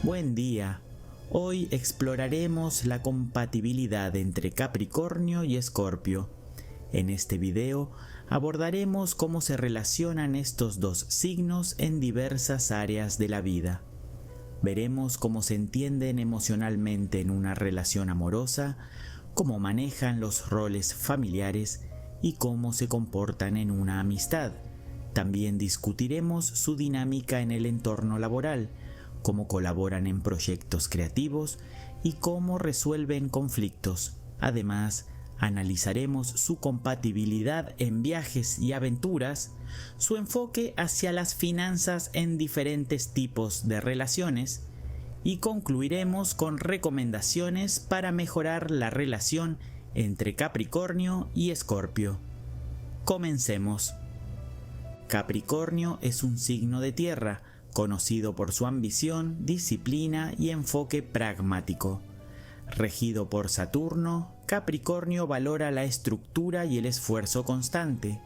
Buen día. Hoy exploraremos la compatibilidad entre Capricornio y Escorpio. En este video abordaremos cómo se relacionan estos dos signos en diversas áreas de la vida. Veremos cómo se entienden emocionalmente en una relación amorosa, cómo manejan los roles familiares y cómo se comportan en una amistad. También discutiremos su dinámica en el entorno laboral, cómo colaboran en proyectos creativos y cómo resuelven conflictos. Además, analizaremos su compatibilidad en viajes y aventuras, su enfoque hacia las finanzas en diferentes tipos de relaciones y concluiremos con recomendaciones para mejorar la relación entre Capricornio y Escorpio. Comencemos. Capricornio es un signo de tierra, conocido por su ambición, disciplina y enfoque pragmático. Regido por Saturno, Capricornio valora la estructura y el esfuerzo constante.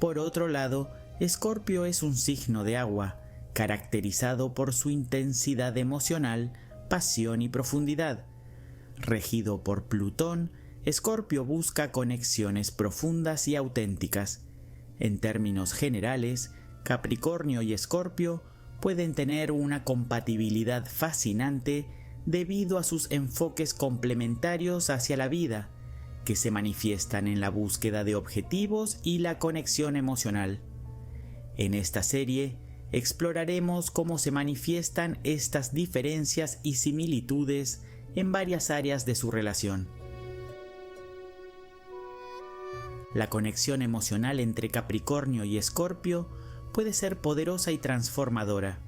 Por otro lado, Escorpio es un signo de agua, caracterizado por su intensidad emocional, pasión y profundidad. Regido por Plutón, Escorpio busca conexiones profundas y auténticas. En términos generales, Capricornio y Escorpio pueden tener una compatibilidad fascinante debido a sus enfoques complementarios hacia la vida, que se manifiestan en la búsqueda de objetivos y la conexión emocional. En esta serie, exploraremos cómo se manifiestan estas diferencias y similitudes en varias áreas de su relación. La conexión emocional entre Capricornio y Escorpio puede ser poderosa y transformadora.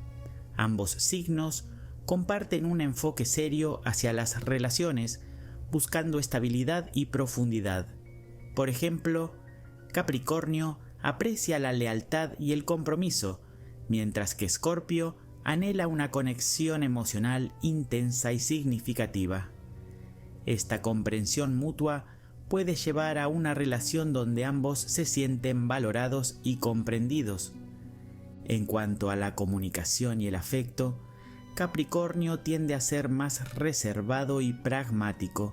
Ambos signos comparten un enfoque serio hacia las relaciones, buscando estabilidad y profundidad. Por ejemplo, Capricornio aprecia la lealtad y el compromiso, mientras que Escorpio anhela una conexión emocional intensa y significativa. Esta comprensión mutua puede llevar a una relación donde ambos se sienten valorados y comprendidos. En cuanto a la comunicación y el afecto, Capricornio tiende a ser más reservado y pragmático.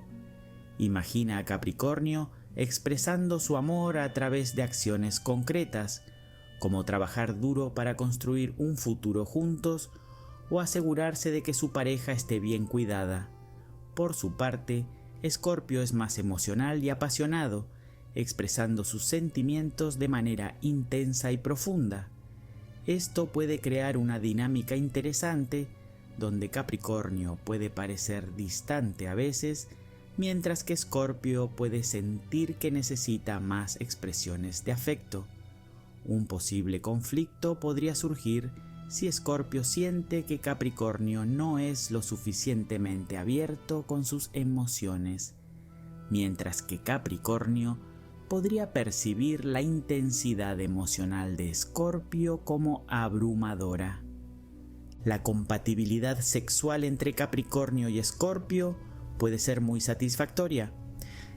Imagina a Capricornio expresando su amor a través de acciones concretas, como trabajar duro para construir un futuro juntos o asegurarse de que su pareja esté bien cuidada. Por su parte, Escorpio es más emocional y apasionado, expresando sus sentimientos de manera intensa y profunda. Esto puede crear una dinámica interesante, donde Capricornio puede parecer distante a veces, mientras que Escorpio puede sentir que necesita más expresiones de afecto. Un posible conflicto podría surgir si Escorpio siente que Capricornio no es lo suficientemente abierto con sus emociones, mientras que Capricornio podría percibir la intensidad emocional de Escorpio como abrumadora. La compatibilidad sexual entre Capricornio y Escorpio puede ser muy satisfactoria.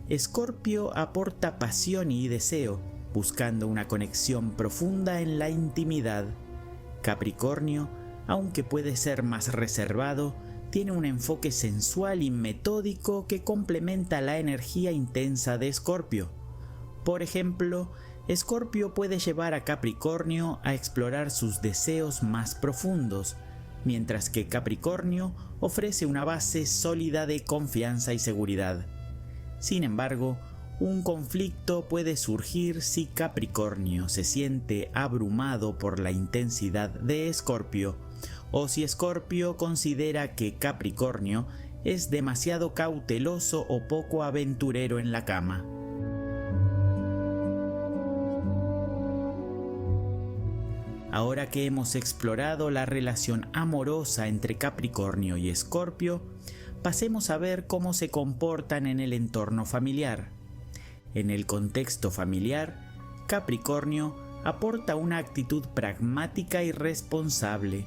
Escorpio aporta pasión y deseo, buscando una conexión profunda en la intimidad. Capricornio, aunque puede ser más reservado, tiene un enfoque sensual y metódico que complementa la energía intensa de Escorpio. Por ejemplo, Escorpio puede llevar a Capricornio a explorar sus deseos más profundos, mientras que Capricornio ofrece una base sólida de confianza y seguridad. Sin embargo, un conflicto puede surgir si Capricornio se siente abrumado por la intensidad de Escorpio, o si Escorpio considera que Capricornio es demasiado cauteloso o poco aventurero en la cama. Ahora que hemos explorado la relación amorosa entre Capricornio y Escorpio, pasemos a ver cómo se comportan en el entorno familiar. En el contexto familiar, Capricornio aporta una actitud pragmática y responsable,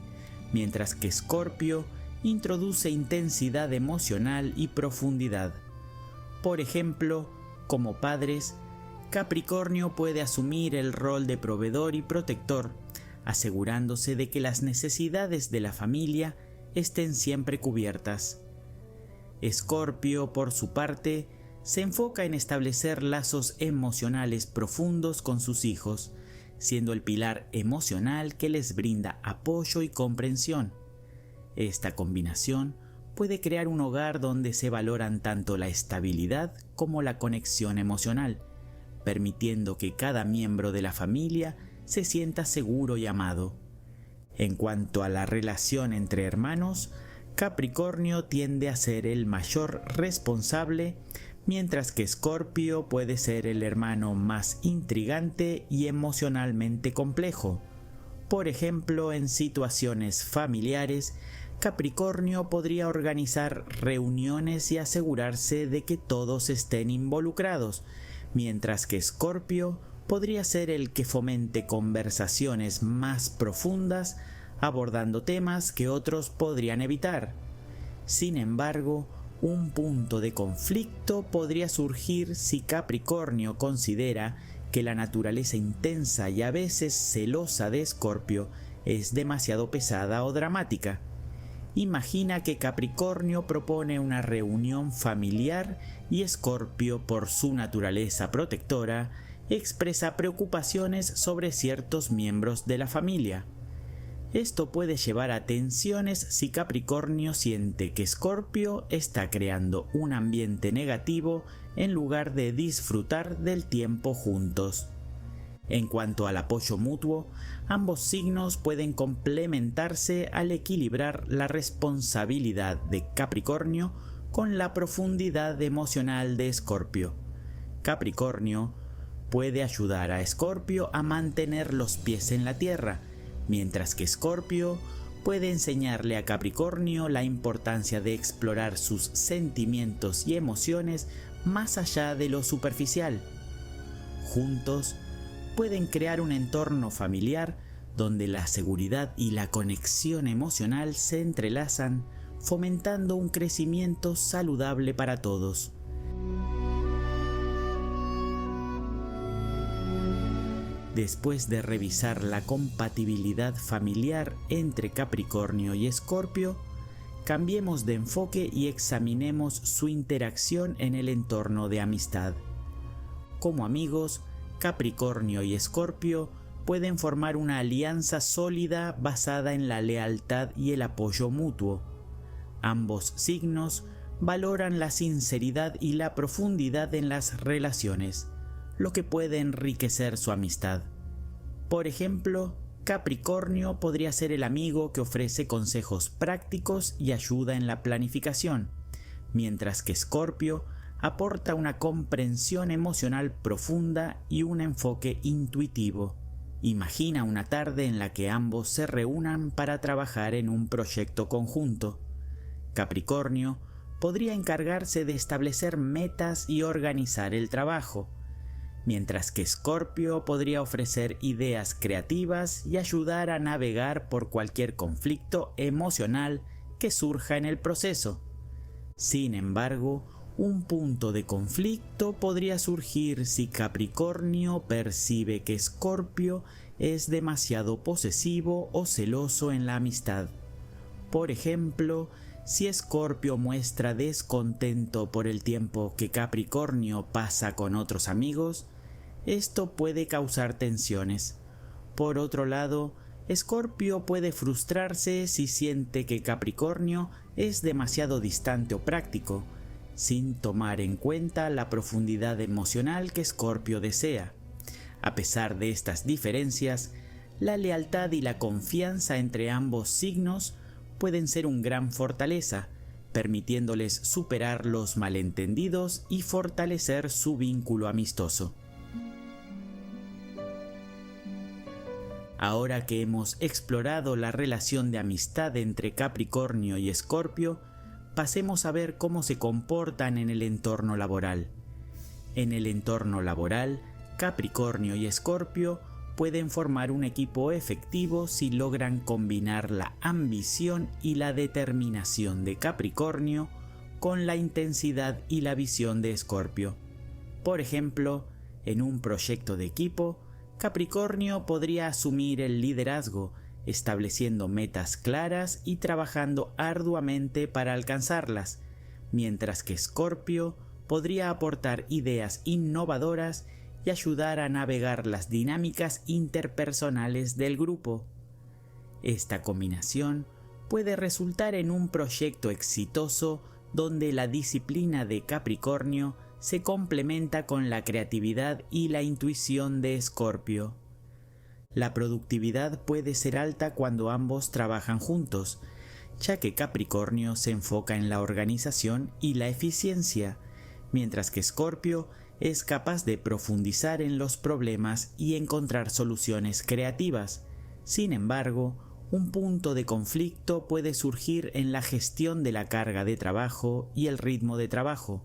mientras que Escorpio introduce intensidad emocional y profundidad. Por ejemplo, como padres, Capricornio puede asumir el rol de proveedor y protector, asegurándose de que las necesidades de la familia estén siempre cubiertas. Escorpio, por su parte, se enfoca en establecer lazos emocionales profundos con sus hijos, siendo el pilar emocional que les brinda apoyo y comprensión. Esta combinación puede crear un hogar donde se valoran tanto la estabilidad como la conexión emocional, permitiendo que cada miembro de la familia se sienta seguro y amado. En cuanto a la relación entre hermanos, Capricornio tiende a ser el mayor responsable, mientras que Escorpio puede ser el hermano más intrigante y emocionalmente complejo. Por ejemplo, en situaciones familiares, Capricornio podría organizar reuniones y asegurarse de que todos estén involucrados, mientras que Escorpio podría ser el que fomente conversaciones más profundas, abordando temas que otros podrían evitar. Sin embargo, un punto de conflicto podría surgir si Capricornio considera que la naturaleza intensa y a veces celosa de Escorpio es demasiado pesada o dramática. Imagina que Capricornio propone una reunión familiar y Escorpio, por su naturaleza protectora, expresa preocupaciones sobre ciertos miembros de la familia. Esto puede llevar a tensiones si Capricornio siente que Escorpio está creando un ambiente negativo en lugar de disfrutar del tiempo juntos. En cuanto al apoyo mutuo, ambos signos pueden complementarse al equilibrar la responsabilidad de Capricornio con la profundidad emocional de Escorpio. Capricornio puede ayudar a Escorpio a mantener los pies en la tierra, mientras que Escorpio puede enseñarle a Capricornio la importancia de explorar sus sentimientos y emociones más allá de lo superficial. Juntos, pueden crear un entorno familiar donde la seguridad y la conexión emocional se entrelazan, fomentando un crecimiento saludable para todos. Después de revisar la compatibilidad familiar entre Capricornio y Escorpio, cambiemos de enfoque y examinemos su interacción en el entorno de amistad. Como amigos, Capricornio y Escorpio pueden formar una alianza sólida basada en la lealtad y el apoyo mutuo. Ambos signos valoran la sinceridad y la profundidad en las relaciones, lo que puede enriquecer su amistad. Por ejemplo, Capricornio podría ser el amigo que ofrece consejos prácticos y ayuda en la planificación, mientras que Escorpio aporta una comprensión emocional profunda y un enfoque intuitivo. Imagina una tarde en la que ambos se reúnan para trabajar en un proyecto conjunto. Capricornio podría encargarse de establecer metas y organizar el trabajo, mientras que Escorpio podría ofrecer ideas creativas y ayudar a navegar por cualquier conflicto emocional que surja en el proceso. Sin embargo, un punto de conflicto podría surgir si Capricornio percibe que Escorpio es demasiado posesivo o celoso en la amistad. Por ejemplo, si Escorpio muestra descontento por el tiempo que Capricornio pasa con otros amigos, esto puede causar tensiones. Por otro lado, Escorpio puede frustrarse si siente que Capricornio es demasiado distante o práctico, sin tomar en cuenta la profundidad emocional que Escorpio desea. A pesar de estas diferencias, la lealtad y la confianza entre ambos signos pueden ser una gran fortaleza, permitiéndoles superar los malentendidos y fortalecer su vínculo amistoso. Ahora que hemos explorado la relación de amistad entre Capricornio y Escorpio, pasemos a ver cómo se comportan en el entorno laboral. En el entorno laboral, Capricornio y Escorpio pueden formar un equipo efectivo si logran combinar la ambición y la determinación de Capricornio con la intensidad y la visión de Escorpio. Por ejemplo, en un proyecto de equipo, Capricornio podría asumir el liderazgo, estableciendo metas claras y trabajando arduamente para alcanzarlas, mientras que Escorpio podría aportar ideas innovadoras y ayudar a navegar las dinámicas interpersonales del grupo. Esta combinación puede resultar en un proyecto exitoso donde la disciplina de Capricornio se complementa con la creatividad y la intuición de Escorpio. La productividad puede ser alta cuando ambos trabajan juntos, ya que Capricornio se enfoca en la organización y la eficiencia, mientras que Escorpio es capaz de profundizar en los problemas y encontrar soluciones creativas. Sin embargo, un punto de conflicto puede surgir en la gestión de la carga de trabajo y el ritmo de trabajo.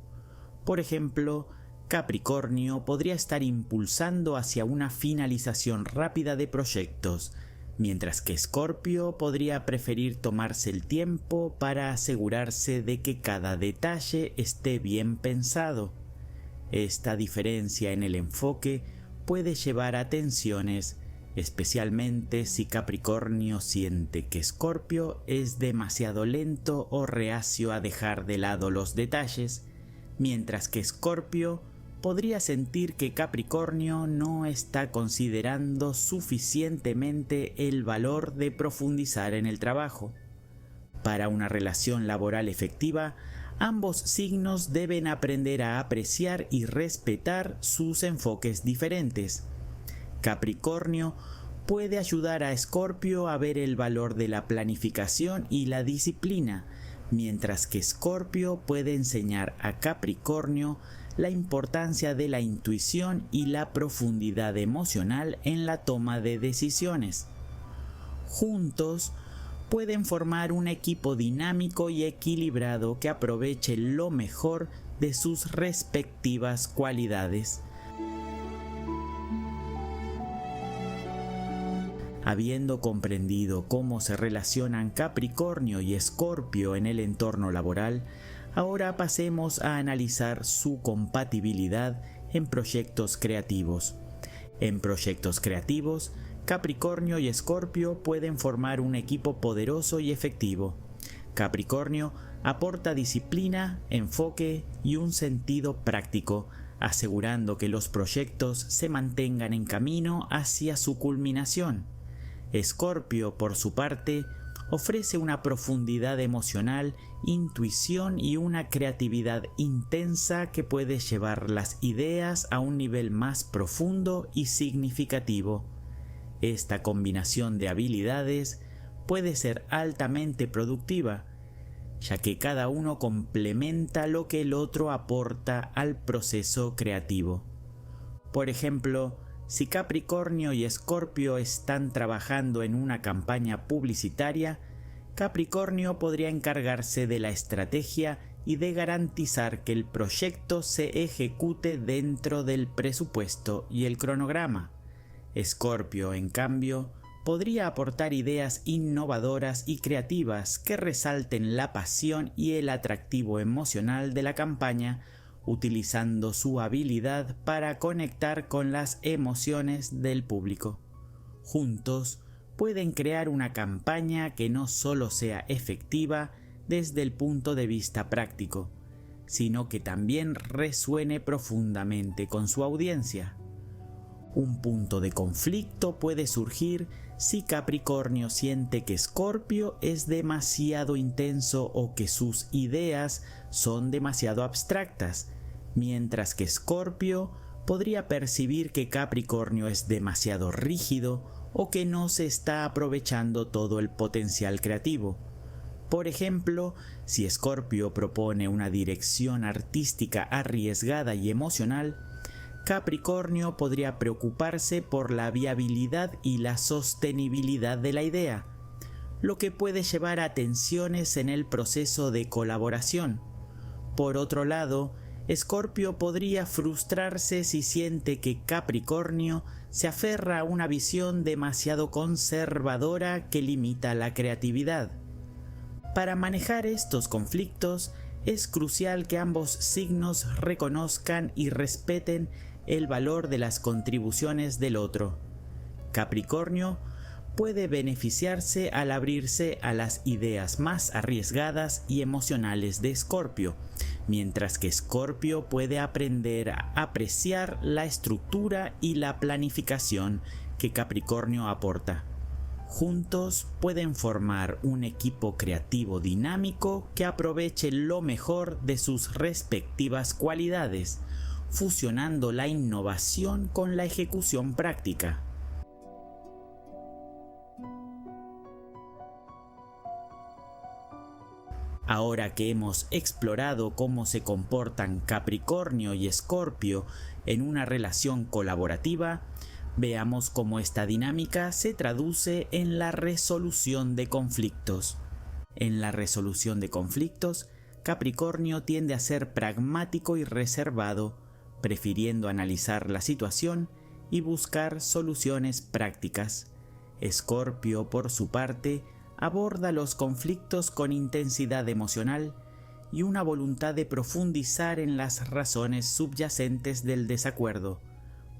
Por ejemplo, Capricornio podría estar impulsando hacia una finalización rápida de proyectos, mientras que Escorpio podría preferir tomarse el tiempo para asegurarse de que cada detalle esté bien pensado. Esta diferencia en el enfoque puede llevar a tensiones, especialmente si Capricornio siente que Escorpio es demasiado lento o reacio a dejar de lado los detalles, mientras que Escorpio podría sentir que Capricornio no está considerando suficientemente el valor de profundizar en el trabajo. Para una relación laboral efectiva, ambos signos deben aprender a apreciar y respetar sus enfoques diferentes. Capricornio puede ayudar a Escorpio a ver el valor de la planificación y la disciplina, mientras que Escorpio puede enseñar a Capricornio la importancia de la intuición y la profundidad emocional en la toma de decisiones. Juntos, pueden formar un equipo dinámico y equilibrado que aproveche lo mejor de sus respectivas cualidades. Habiendo comprendido cómo se relacionan Capricornio y Escorpio en el entorno laboral, ahora pasemos a analizar su compatibilidad en proyectos creativos. En proyectos creativos, Capricornio y Escorpio pueden formar un equipo poderoso y efectivo. Capricornio aporta disciplina, enfoque y un sentido práctico, asegurando que los proyectos se mantengan en camino hacia su culminación. Escorpio, por su parte, ofrece una profundidad emocional, intuición y una creatividad intensa que puede llevar las ideas a un nivel más profundo y significativo. Esta combinación de habilidades puede ser altamente productiva, ya que cada uno complementa lo que el otro aporta al proceso creativo. Por ejemplo, si Capricornio y Escorpio están trabajando en una campaña publicitaria, Capricornio podría encargarse de la estrategia y de garantizar que el proyecto se ejecute dentro del presupuesto y el cronograma. Escorpio, en cambio, podría aportar ideas innovadoras y creativas que resalten la pasión y el atractivo emocional de la campaña, utilizando su habilidad para conectar con las emociones del público. Juntos, pueden crear una campaña que no solo sea efectiva desde el punto de vista práctico, sino que también resuene profundamente con su audiencia. Un punto de conflicto puede surgir si Capricornio siente que Escorpio es demasiado intenso o que sus ideas son demasiado abstractas, mientras que Escorpio podría percibir que Capricornio es demasiado rígido o que no se está aprovechando todo el potencial creativo. Por ejemplo, si Escorpio propone una dirección artística arriesgada y emocional, Capricornio podría preocuparse por la viabilidad y la sostenibilidad de la idea, lo que puede llevar a tensiones en el proceso de colaboración. Por otro lado, Escorpio podría frustrarse si siente que Capricornio se aferra a una visión demasiado conservadora que limita la creatividad. Para manejar estos conflictos, es crucial que ambos signos reconozcan y respeten el valor de las contribuciones del otro. Capricornio puede beneficiarse al abrirse a las ideas más arriesgadas y emocionales de Escorpio, mientras que Escorpio puede aprender a apreciar la estructura y la planificación que Capricornio aporta. Juntos pueden formar un equipo creativo dinámico que aproveche lo mejor de sus respectivas cualidades, fusionando la innovación con la ejecución práctica. Ahora que hemos explorado cómo se comportan Capricornio y Escorpio en una relación colaborativa, veamos cómo esta dinámica se traduce en la resolución de conflictos. En la resolución de conflictos, Capricornio tiende a ser pragmático y reservado, prefiriendo analizar la situación y buscar soluciones prácticas. Escorpio, por su parte, aborda los conflictos con intensidad emocional y una voluntad de profundizar en las razones subyacentes del desacuerdo,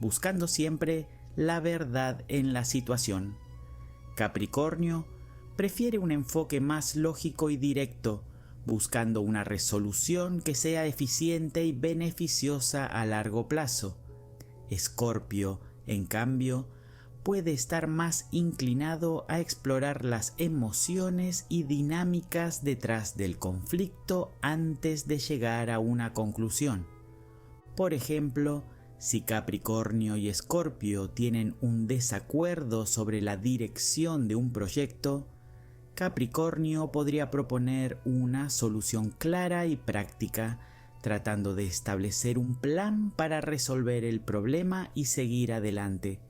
buscando siempre la verdad en la situación. Capricornio prefiere un enfoque más lógico y directo, buscando una resolución que sea eficiente y beneficiosa a largo plazo. Escorpio, en cambio, puede estar más inclinado a explorar las emociones y dinámicas detrás del conflicto antes de llegar a una conclusión. Por ejemplo, si Capricornio y Escorpio tienen un desacuerdo sobre la dirección de un proyecto, Capricornio podría proponer una solución clara y práctica, tratando de establecer un plan para resolver el problema y seguir adelante.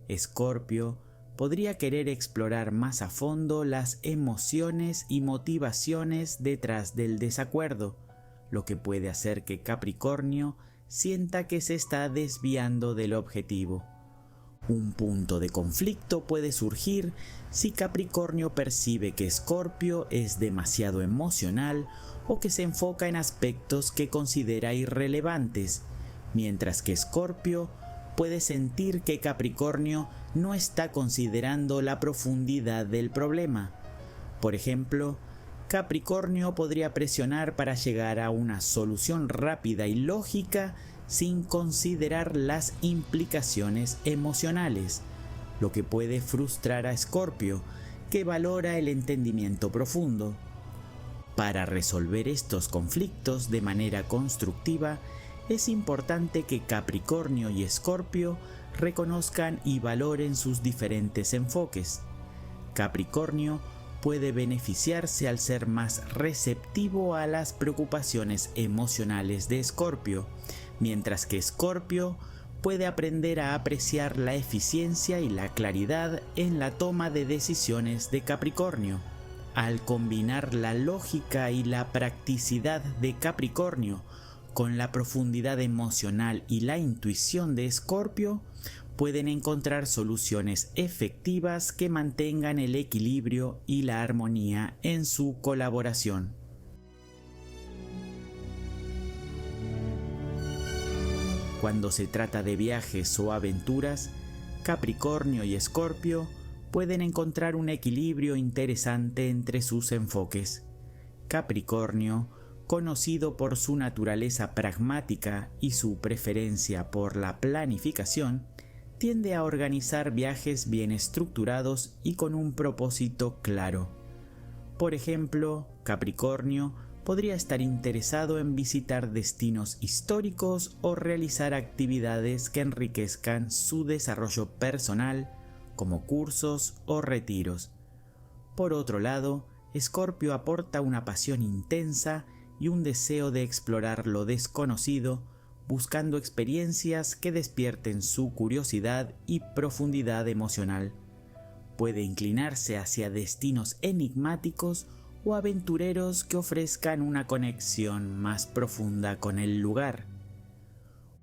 Escorpio podría querer explorar más a fondo las emociones y motivaciones detrás del desacuerdo, lo que puede hacer que Capricornio sienta que se está desviando del objetivo. Un punto de conflicto puede surgir si Capricornio percibe que Escorpio es demasiado emocional o que se enfoca en aspectos que considera irrelevantes, mientras que Escorpio puede sentir que Capricornio no está considerando la profundidad del problema. Por ejemplo, Capricornio podría presionar para llegar a una solución rápida y lógica sin considerar las implicaciones emocionales, lo que puede frustrar a Escorpio, que valora el entendimiento profundo. Para resolver estos conflictos de manera constructiva, es importante que Capricornio y Escorpio reconozcan y valoren sus diferentes enfoques. Capricornio puede beneficiarse al ser más receptivo a las preocupaciones emocionales de Escorpio, mientras que Escorpio puede aprender a apreciar la eficiencia y la claridad en la toma de decisiones de Capricornio. Al combinar la lógica y la practicidad de Capricornio con la profundidad emocional y la intuición de Escorpio, pueden encontrar soluciones efectivas que mantengan el equilibrio y la armonía en su colaboración. Cuando se trata de viajes o aventuras, Capricornio y Escorpio pueden encontrar un equilibrio interesante entre sus enfoques. Capricornio, conocido por su naturaleza pragmática y su preferencia por la planificación, tiende a organizar viajes bien estructurados y con un propósito claro. Por ejemplo, Capricornio podría estar interesado en visitar destinos históricos o realizar actividades que enriquezcan su desarrollo personal, como cursos o retiros. Por otro lado, Escorpio aporta una pasión intensa y un deseo de explorar lo desconocido, buscando experiencias que despierten su curiosidad y profundidad emocional. Puede inclinarse hacia destinos enigmáticos o aventureros que ofrezcan una conexión más profunda con el lugar.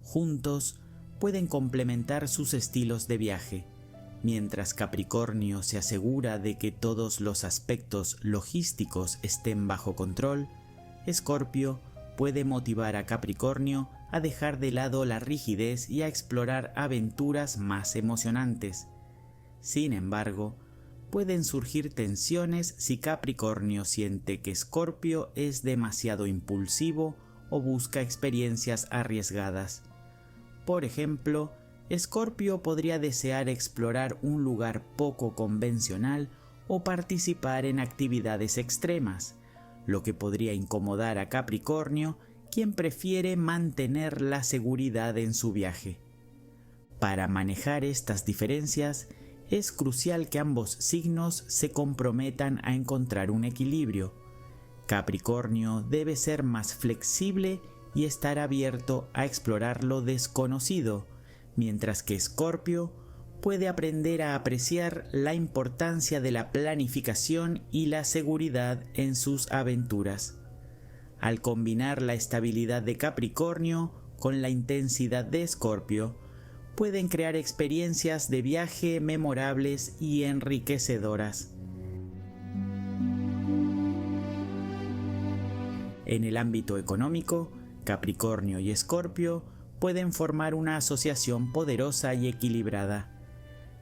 Juntos pueden complementar sus estilos de viaje. Mientras Capricornio se asegura de que todos los aspectos logísticos estén bajo control, Escorpio puede motivar a Capricornio a dejar de lado la rigidez y a explorar aventuras más emocionantes. Sin embargo, pueden surgir tensiones si Capricornio siente que Escorpio es demasiado impulsivo o busca experiencias arriesgadas. Por ejemplo, Escorpio podría desear explorar un lugar poco convencional o participar en actividades extremas, lo que podría incomodar a Capricornio, quien prefiere mantener la seguridad en su viaje. Para manejar estas diferencias, es crucial que ambos signos se comprometan a encontrar un equilibrio. Capricornio debe ser más flexible y estar abierto a explorar lo desconocido, mientras que Escorpio puede aprender a apreciar la importancia de la planificación y la seguridad en sus aventuras. Al combinar la estabilidad de Capricornio con la intensidad de Escorpio, pueden crear experiencias de viaje memorables y enriquecedoras. En el ámbito económico, Capricornio y Escorpio pueden formar una asociación poderosa y equilibrada.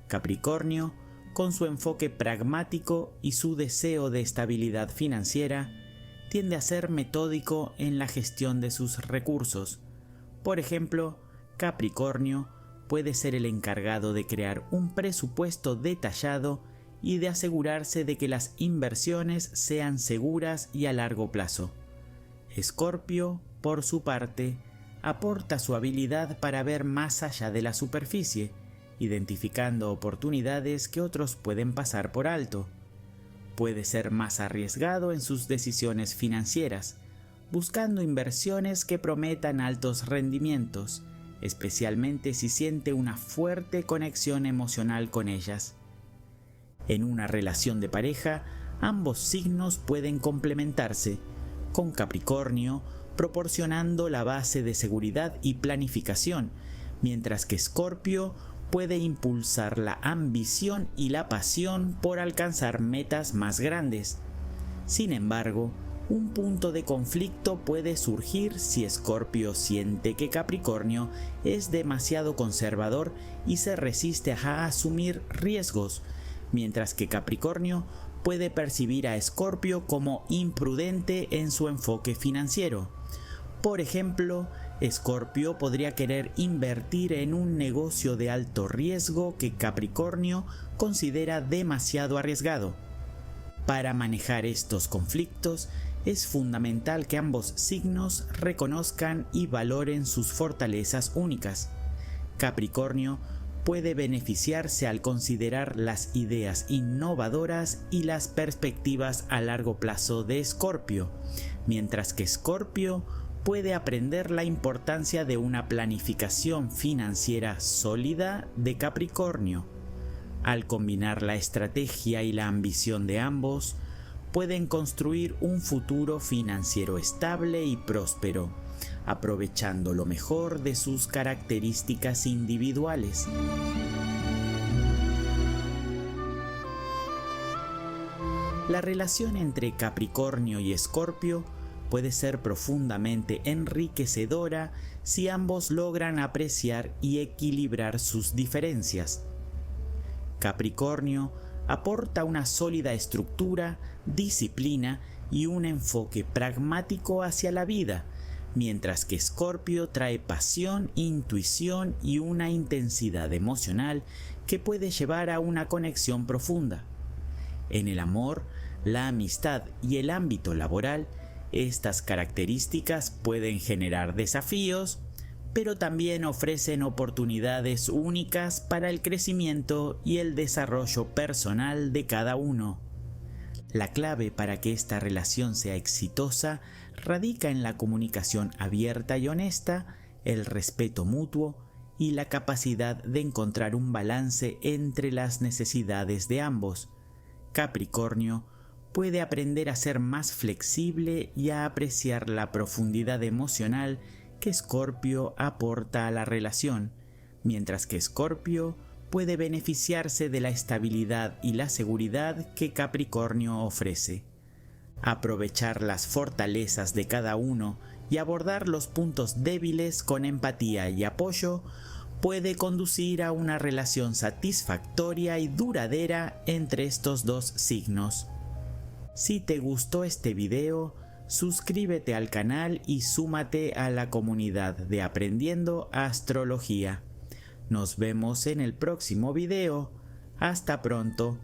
Capricornio, con su enfoque pragmático y su deseo de estabilidad financiera, tiende a ser metódico en la gestión de sus recursos. Por ejemplo, Capricornio puede ser el encargado de crear un presupuesto detallado y de asegurarse de que las inversiones sean seguras y a largo plazo. Escorpio, por su parte, aporta su habilidad para ver más allá de la superficie, identificando oportunidades que otros pueden pasar por alto. Puede ser más arriesgado en sus decisiones financieras, buscando inversiones que prometan altos rendimientos, especialmente si siente una fuerte conexión emocional con ellas. En una relación de pareja, ambos signos pueden complementarse, con Capricornio proporcionando la base de seguridad y planificación, mientras que Escorpio puede impulsar la ambición y la pasión por alcanzar metas más grandes. Sin embargo, un punto de conflicto puede surgir si Escorpio siente que Capricornio es demasiado conservador y se resiste a asumir riesgos, mientras que Capricornio puede percibir a Escorpio como imprudente en su enfoque financiero. Por ejemplo, Escorpio podría querer invertir en un negocio de alto riesgo que Capricornio considera demasiado arriesgado. Para manejar estos conflictos, es fundamental que ambos signos reconozcan y valoren sus fortalezas únicas. Capricornio puede beneficiarse al considerar las ideas innovadoras y las perspectivas a largo plazo de Escorpio, mientras que Escorpio puede aprender la importancia de una planificación financiera sólida de Capricornio. Al combinar la estrategia y la ambición de ambos, pueden construir un futuro financiero estable y próspero, aprovechando lo mejor de sus características individuales. La relación entre Capricornio y Escorpio puede ser profundamente enriquecedora si ambos logran apreciar y equilibrar sus diferencias. Capricornio aporta una sólida estructura, disciplina y un enfoque pragmático hacia la vida, mientras que Escorpio trae pasión, intuición y una intensidad emocional que puede llevar a una conexión profunda. En el amor, la amistad y el ámbito laboral, estas características pueden generar desafíos, pero también ofrecen oportunidades únicas para el crecimiento y el desarrollo personal de cada uno. La clave para que esta relación sea exitosa radica en la comunicación abierta y honesta, el respeto mutuo y la capacidad de encontrar un balance entre las necesidades de ambos. Capricornio puede aprender a ser más flexible y a apreciar la profundidad emocional que Escorpio aporta a la relación, mientras que Escorpio puede beneficiarse de la estabilidad y la seguridad que Capricornio ofrece. Aprovechar las fortalezas de cada uno y abordar los puntos débiles con empatía y apoyo puede conducir a una relación satisfactoria y duradera entre estos dos signos. Si te gustó este video, suscríbete al canal y súmate a la comunidad de Aprendiendo Astrología. Nos vemos en el próximo video. Hasta pronto.